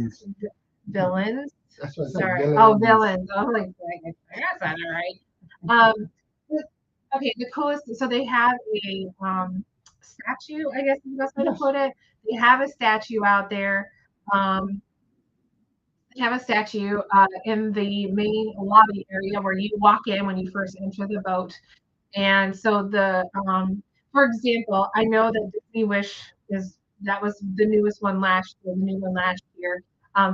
villains. Sorry. Villains. Oh, like I guess that's all right. Okay, the coolest. So they have a statue. I guess is the best way to put it. They have a statue out there. They have a statue in the main lobby area where you walk in when you first enter the boat. And so for example, I know that Disney Wish that was the newest one last year. The new one last year,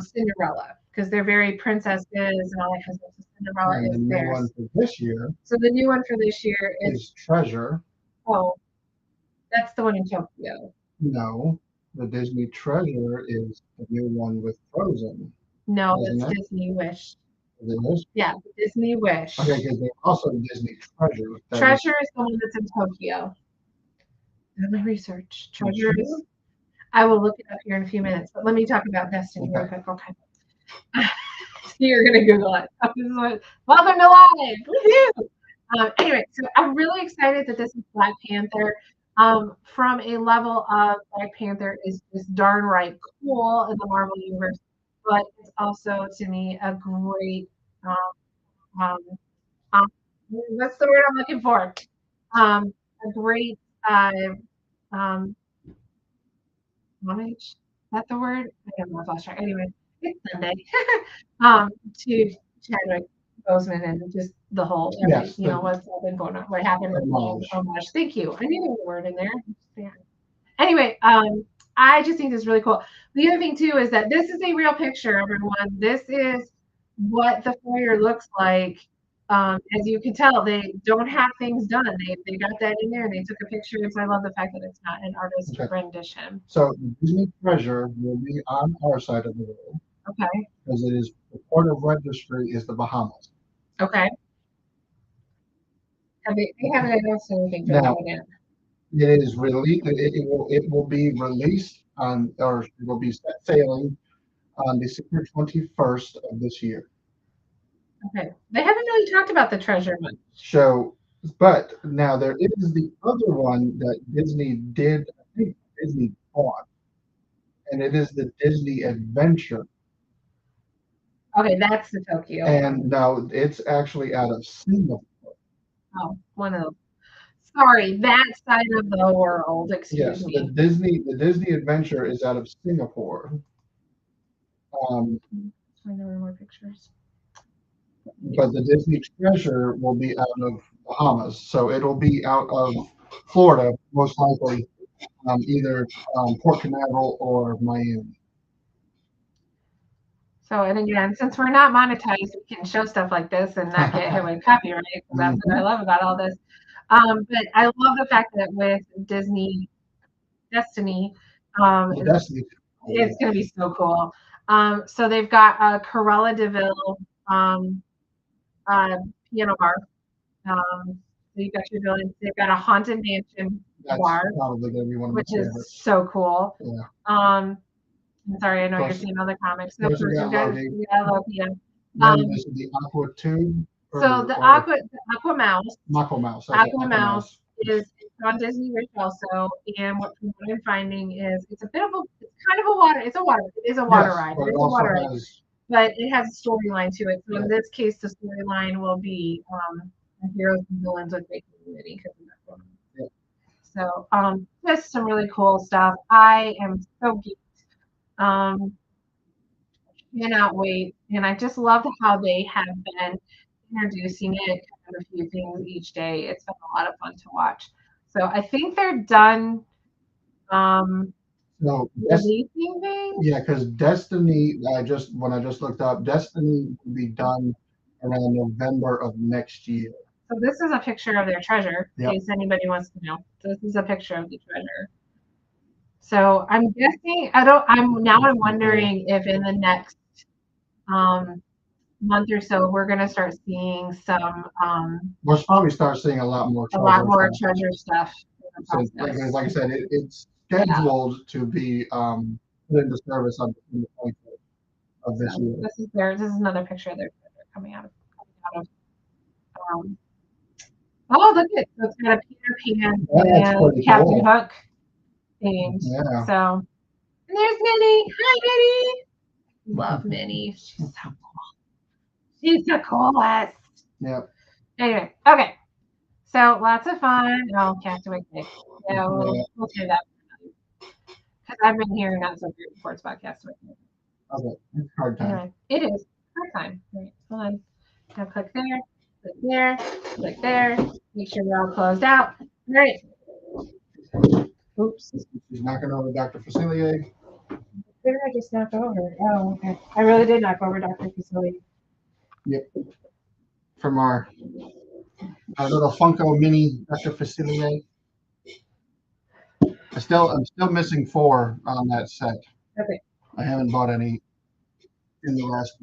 Cinderella. Because they're very princesses and all that kind of stuff. So Cinderella is the new theirs. one for this year. So the new one for this year is Treasure. Oh, that's the one in Tokyo. No, the Disney Treasure is the new one with Frozen. No, it's Disney Wish. Is it Wish? Yeah, Disney Wish. Okay, because there's also Disney Treasure. Treasure is the one that's in Tokyo. Done my research. Treasure is. I will look it up here in a few minutes, but let me talk about Destiny real quick. Okay. You're gonna Google it. Welcome to live. Woohoo! Anyway, so I'm really excited that this is Black Panther. From a level of Black Panther is just darn right cool in the Marvel universe, but it's also to me a great what's the word I'm looking for? A great homage. Is that the word? I don't know if I lost track. Anyway, it's Sunday. To Chadwick Boseman and just the whole, what's been going on, what happened with homage. Thank you. I knew there was a word in there. Yeah. Anyway, I just think this is really cool. The other thing too is that this is a real picture, everyone. This is what the foyer looks like. As you can tell, they don't have things done. They got that in there and they took a picture. So I love the fact that it's not an artist rendition. So Disney Treasure will be on our side of the world. Okay. Because it is the port of registry is the Bahamas. Okay. They haven't announced anything for that one yet. It is released. It will be released on, or it will be set sailing on December 21st of this year. Okay. They haven't really talked about the treasure much. So, but now there is the other one that Disney did. I think Disney bought, and it is the Disney Adventure. Okay, that's the Tokyo. And now it's actually out of Singapore. Oh, one of those. Sorry, that side of the world. Yes, Excuse me. the Disney Adventure is out of Singapore. Find there more pictures. But the Disney Treasure will be out of Bahamas, so it'll be out of Florida, most likely, either Port Canaveral or Miami. So, and again, since we're not monetized, we can show stuff like this and not get hit with copyright. That's what I love about all this. But I love the fact that with Disney Destiny, Destiny. it's going to be so cool. So they've got a Cruella de Vil piano bar. So you've got your villains. They've got a Haunted Mansion bar, probably going to be one of my which is favorites. so cool. Yeah. I'm sorry, I know you're seeing other comics. No, Course you got Loki. yeah. Then there's the Aqua Tube. So the Aqua Mouse. Aqua Mouse. Aqua Mouse is on Disney Wish also, and what from what I'm finding is it's a bit of a, it's kind of a water, it's a water, it is a water ride. But It's a water ride, but it has a storyline to it. So in this case, the storyline will be heroes and villains with great community. So just some really cool stuff. I am so geeked. Cannot wait, and I just love how they have been introducing it, kind of a few things each day. It's been a lot of fun to watch. So I think they're done releasing things. Yeah, because Destiny, when I just looked up, Destiny will be done around November of next year. So this is a picture of their treasure, in case anybody wants to know. So this is a picture of the treasure. So I'm guessing I'm wondering if in the next month or so we're gonna start seeing some we'll probably start seeing a lot more treasure stuff. So, like I said, it's scheduled to be put into service on the 25th of this year. This is another picture of their treasure coming out of oh, look at it. So it's got a Peter Pan and Captain Hook themed. Yeah. So, and there's Minnie. Hi, Minnie. Love Minnie. She's so cool. She's the coolest. Yep. Anyway, okay. So lots of fun. Oh, Castaway Cake. Yeah, we'll say that. Because I've been hearing not so great reports about Castaway Cake. Okay, it's hard time. Anyway, it is hard time. All right, hold on. Now click there, click there, click there. Make sure they're all closed out. All right. Oops. She's knocking over Dr. Facilier. Where did I just knock over? Oh, okay. I really did knock over Dr. Facilier. Yep. From our little Funko mini Dr. Facilier. I'm still missing 4 on that set. Okay. I haven't bought any in the last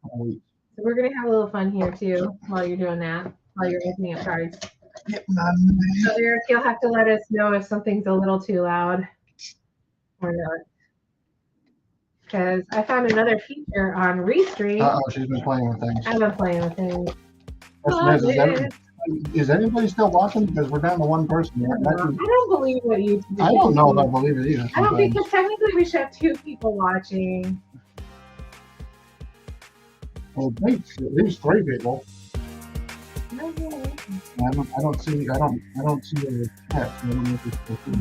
couple weeks. So we're gonna have a little fun here too while you're doing that, while you're opening up cards. Yep. So Eric, you'll have to let us know if something's a little too loud or not. Because I found another feature on Restream. She's been playing with things. I've been playing with things. Is anybody still watching? Because we're down to one person. I don't believe what you do. I don't know if I believe it either. I don't think, because technically we should have 2 people watching. Well, there's 3 people. Okay. I don't see a chat. I don't know if it's supposed to be.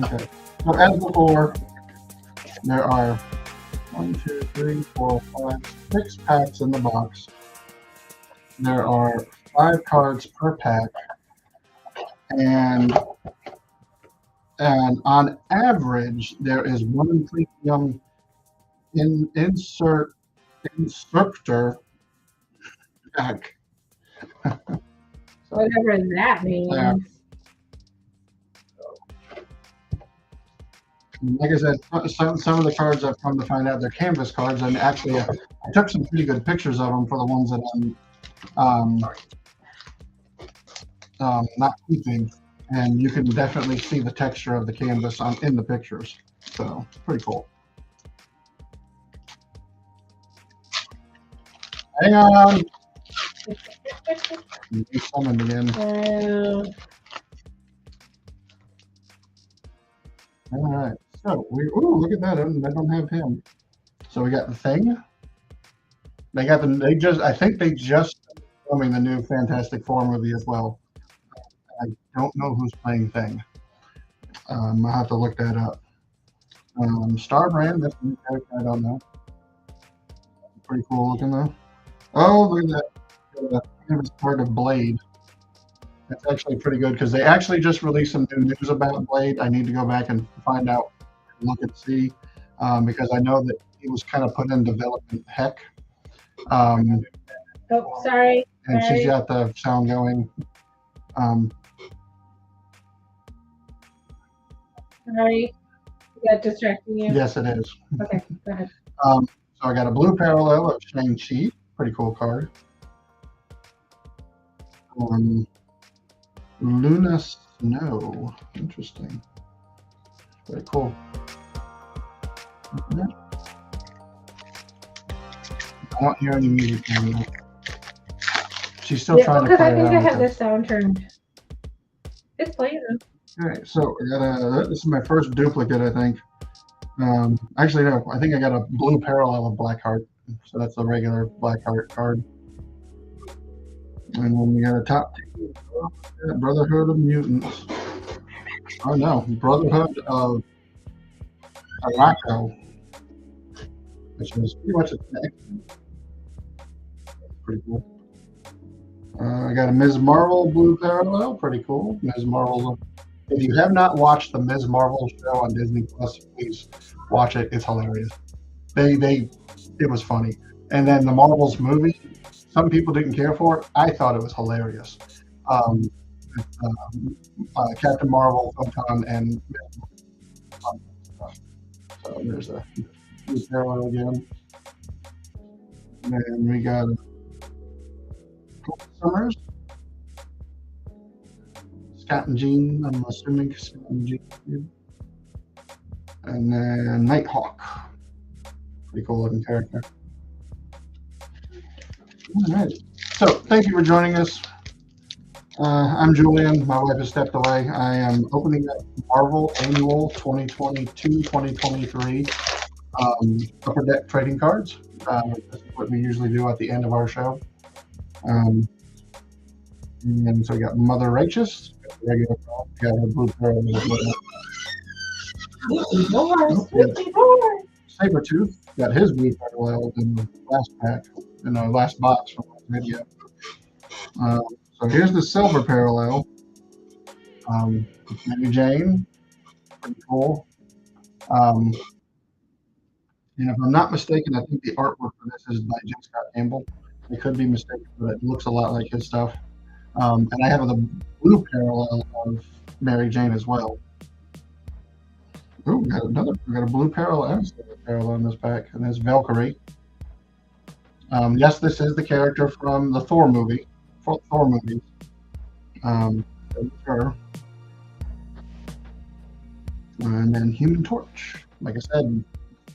Okay. So as before, there are 1, 2, 3, 4, 5, 6 packs in the box. There are 5 cards per pack, and on average, there is 1 premium instructor pack. Whatever that means. Yeah. Like I said, some of the cards I've come to find out they're canvas cards, and actually I took some pretty good pictures of them for the ones that not peeping, and you can definitely see the texture of the canvas in the pictures. So it's pretty cool. Hang on. You summoned again. All right. So look at that. I don't have him. So we got the Thing. I think they just filming the new Fantastic Four movie as well. I don't know who's playing Thing. I'll have to look that up. Starbrand, that's a new character, I don't know. Pretty cool looking though. Oh, look at that. Canvas part of Blade. That's actually pretty good because they actually just released some new news about Blade. I need to go back and find out, look and see, because I know that he was kind of put in development heck. Oh, sorry. And she's got the sound going. Sorry. Is that distracting you? Yes, it is. Okay, go ahead. So I got a blue parallel of Shang-Chi. Pretty cool card. Luna Snow. Interesting. Very cool. I don't hear any music coming. She's still trying to play around. I think I have this sound turned. It's playing though. All right, so I got this is my first duplicate, I think. Actually, no, I think I got a blue parallel of Blackheart. So that's a regular Blackheart card. And then we got a top two, Brotherhood of Mutants. Oh no, Brotherhood of Araco, which is pretty much a tech. Pretty cool. I got a Ms. Marvel blue parallel, pretty cool. Ms. Marvel. If you have not watched the Ms. Marvel show on Disney Plus, please watch it. It's hilarious. It was funny. And then the Marvels movie, some people didn't care for it. I thought it was hilarious. Captain Marvel, Photon, and so there's a blue parallel again. And then we got Summers. Scott and Jean, I'm assuming Scott and Jean. And then Nighthawk. Pretty cool looking character. All right. So thank you for joining us. I'm Julian. My wife has stepped away. I am opening up Marvel Annual 2022-2023 Upper Deck trading cards. That's what we usually do at the end of our show. And so we got Mother Righteous, regular card. We got her blue pearl. Sabretooth got his blue parallel in the last pack, in the last box from last video. So here's the silver parallel. Mary Jane, pretty cool. And if I'm not mistaken, I think the artwork for this is by Jim Scott Campbell. I could be mistaken, but it looks a lot like his stuff. And I have the blue parallel of Mary Jane as well. Oh, we got a blue parallel and a silver parallel in this pack, and there's Valkyrie. Yes, this is the character from the Thor movie. Thor movies. Her. And then Human Torch. Like I said,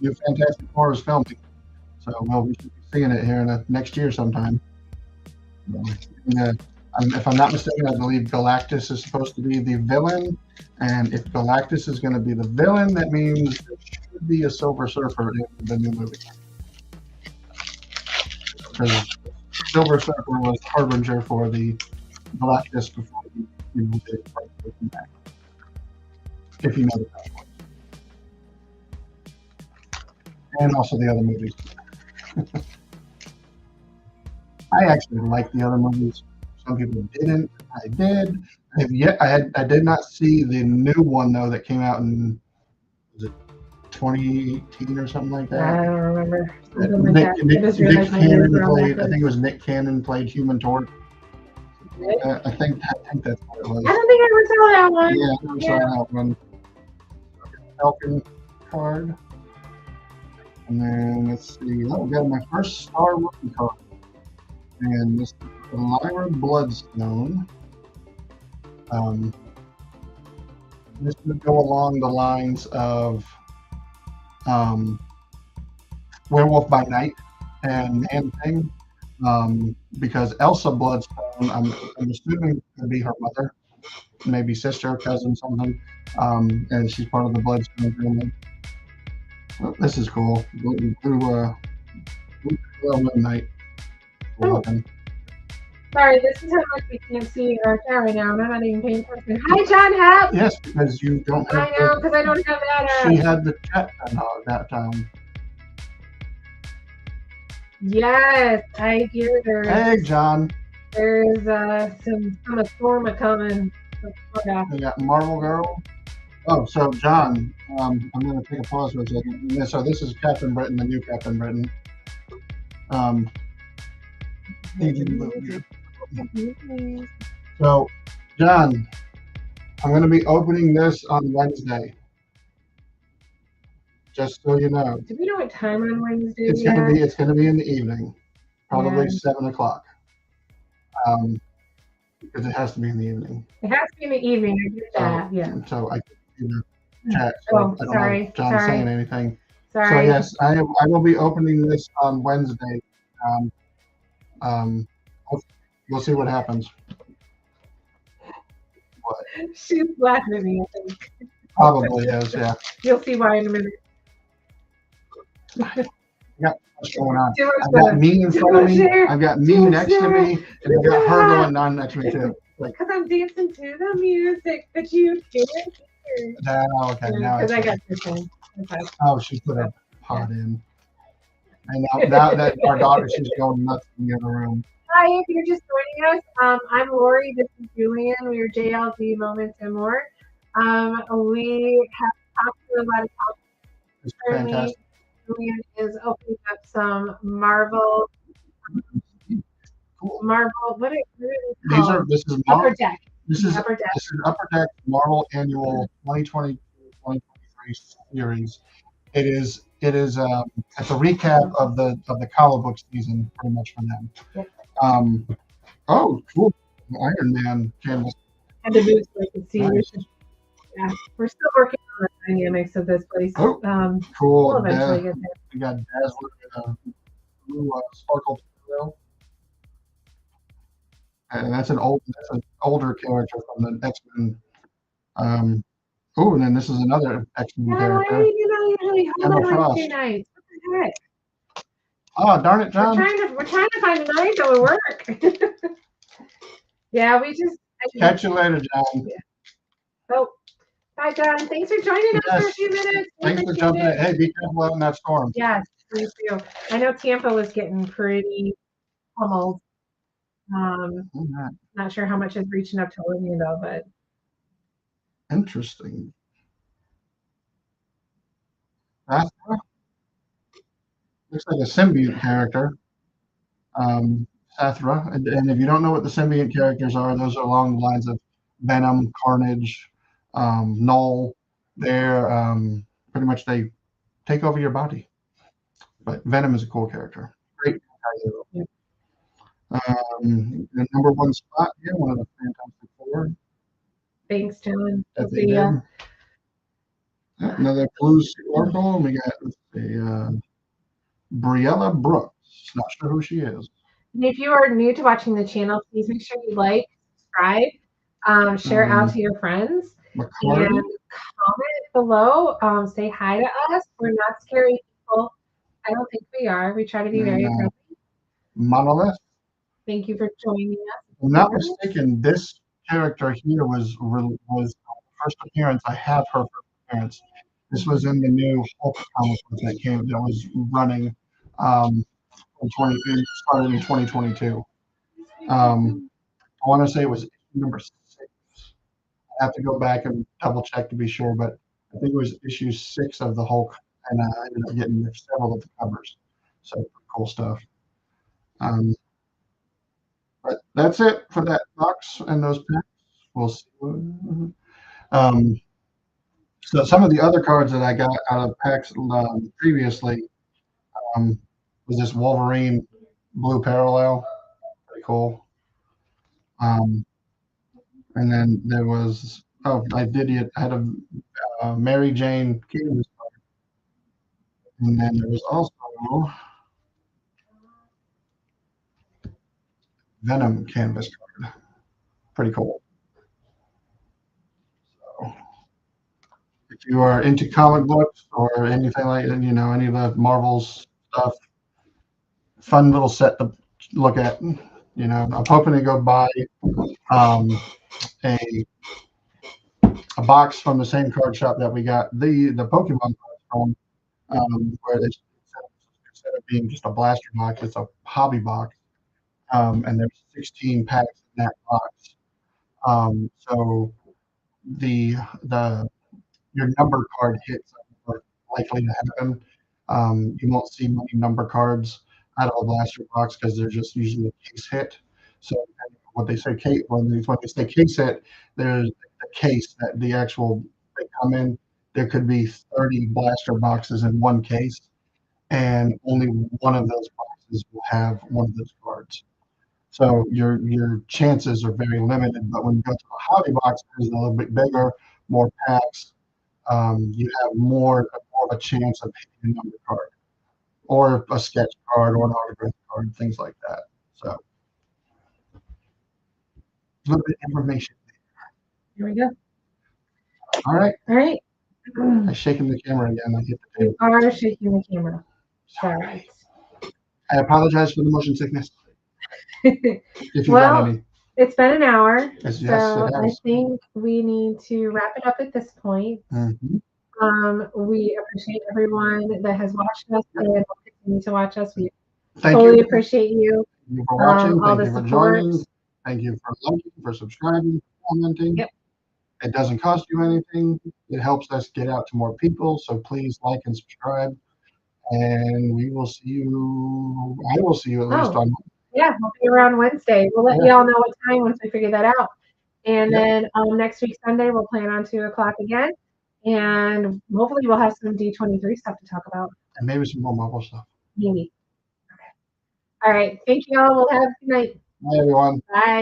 new Fantastic Four is filming, so we should be seeing it here in the next year sometime. If I'm not mistaken, I believe Galactus is supposed to be the villain, and if Galactus is going to be the villain, that means there should be a Silver Surfer in the new movie. Because Silver Surfer was harbinger for the Galactus before he did back. If you know the Power. And also the other movies. I actually like the other movies. Some people didn't. I did. I did not see the new one though that came out in, was it 2018 or something like that? I don't remember. Nick Cannon played. I think it was Nick Cannon played Human Torch. I think that's what it was. I don't think I ever saw that one. Yeah, I never saw that one. Falcon card. And then let's see. Oh, we got my first Star rookie card. And this is the Lyra Bloodstone. This would go along the lines of Werewolf by Night and Man Thing, because Elsa Bloodstone, I'm assuming could be her mother, maybe sister, cousin, something, and she's part of the Bloodstone family. Well, this is cool. Blue Midnight. Sorry, this is how much we can't see our chat right now, and I'm not even paying attention. Hi, John Hap! Yes, because you don't have. I know, because I don't have that. She had the chat that time. Yes, I hear there's. Hey, John. There's some storm coming. We got Marvel Girl. Oh, so John, I'm going to take a pause for a second. So this is Captain Britain, the new Captain Britain. So, John, I'm going to be opening this on Wednesday. Just so you know. Do we know what time on Wednesday? It's going to be in the evening, probably 7 o'clock. Because it has to be in the evening. It has to be in the evening. I get that. Yeah. So I can see the chat. So I don't know if John's saying anything. Sorry. So yes, I will be opening this on Wednesday. We'll see what happens. What? She's laughing at me, I think. Probably is, yeah. You'll see why in a minute. Yeah, what's going on? I've got me in front of me. I've got me next to me, and I've got her going on next to me too. Because I'm dancing to the music, but you can't hear. Okay, now because I got this one. Oh, she put a pot in. And now that our daughter, she's going nuts in the other room. Hi, if you're just joining us, I'm Lori. This is Julian. We are JLG Moments and More. We have talked to a lot of topics. Currently, Julian is opening up some Marvel. Cool. Marvel. What are they called? This is Upper Deck. This is Upper Deck Marvel Annual 2020-2023 series. It's a recap of the comic book season, pretty much for them. Yep. Oh, cool! Iron Man canvas. And the boots, so you can see. Nice. Yeah, we're still working on the dynamics of this place. Oh, cool! We'll eventually get there. We got Dazzler and a blue sparkle tail. And that's an older character from the X-Men. Oh, and then this is another X-Men character. Why do you not usually hold on Wednesday nights? What the heck? Oh, darn it, John. We're trying to find a night that would work. Yeah, we just. Catch you later, John. Yeah. Oh, bye, John. Thanks for joining us for a few minutes. Thanks for jumping in. Hey, be careful out in that storm. Yes, please do. I know Tampa was getting pretty pummeled. Not sure how much is reaching up to Orlando, but. Interesting. Looks like a symbiote character. Sathra. And if you don't know what the symbiote characters are, those are along the lines of Venom, Carnage, Null. They're pretty much they take over your body. But Venom is a cool character. Great. Yeah. The number one spot here, one of the Fantastic Four. Thanks, John. Another blue sparkle. We got Briella Brooks. Not sure who she is. And if you are new to watching the channel, please make sure you like, subscribe, share it out to your friends, and comment below. Say hi to us. We're not scary people. I don't think we are. We try to be very friendly. Monolith. Thank you for joining us. If I'm not mistaken, this character here was the first appearance. I have her first appearance. This was in the new Hulk comic that was running. Started in 2022. I want to say it was number 6. I have to go back and double check to be sure, but I think it was issue 6 of the Hulk, and I ended up getting several of the covers. So cool stuff. But that's it for that box and those packs. We'll see. So some of the other cards that I got out of packs previously was this Wolverine blue parallel. Pretty cool. And then there was, oh, I had a Mary Jane canvas card. And then there was also Venom canvas card. Pretty cool. So if you are into comic books or anything like that, any of the Marvels stuff, fun little set to look at. I'm hoping to go buy um, a a box from the same card shop that we got the Pokemon cards from, where instead of being just a blaster box, it's a hobby box, and there's 16 packs in that box. So the your number card hits are likely to happen. You won't see many number cards out of a blaster box because they're just usually a case hit. So what they say case when they say case hit, there's the case that the actual they come in. There could be 30 blaster boxes in one case, and only one of those boxes will have one of those cards. So your chances are very limited. But when you go to a hobby box, it's a little bit bigger, more packs. You have more of a chance of hitting a number card or a sketch card or an autograph card, things like that. So a little bit of information. Here we go. All right. All right. I'm shaking the camera again. I hit the You table. are shaking the camera. Sorry. I apologize for the motion sickness. If you've Well, got any. It's been an hour, Yes, so it I has. think we need to wrap it up at this point. Mhm. We appreciate everyone that has watched us and will continue to watch us. We Thank totally you. appreciate you. Thank you for watching. All Thank the you for support. joining. Thank you for liking, for subscribing, for commenting. Yep. It doesn't cost you anything. It helps us get out to more people. So please like and subscribe. And we will see you. I will see you at least on. Yeah, we'll be around Wednesday. We'll let y'all know what time once we figure that out. And then next week, Sunday, we'll plan on 2 o'clock again. And hopefully we'll have some D23 stuff to talk about. And maybe some more Marvel stuff. Maybe. Okay. All right. Thank you all. We'll have a good night. Bye, everyone. Bye.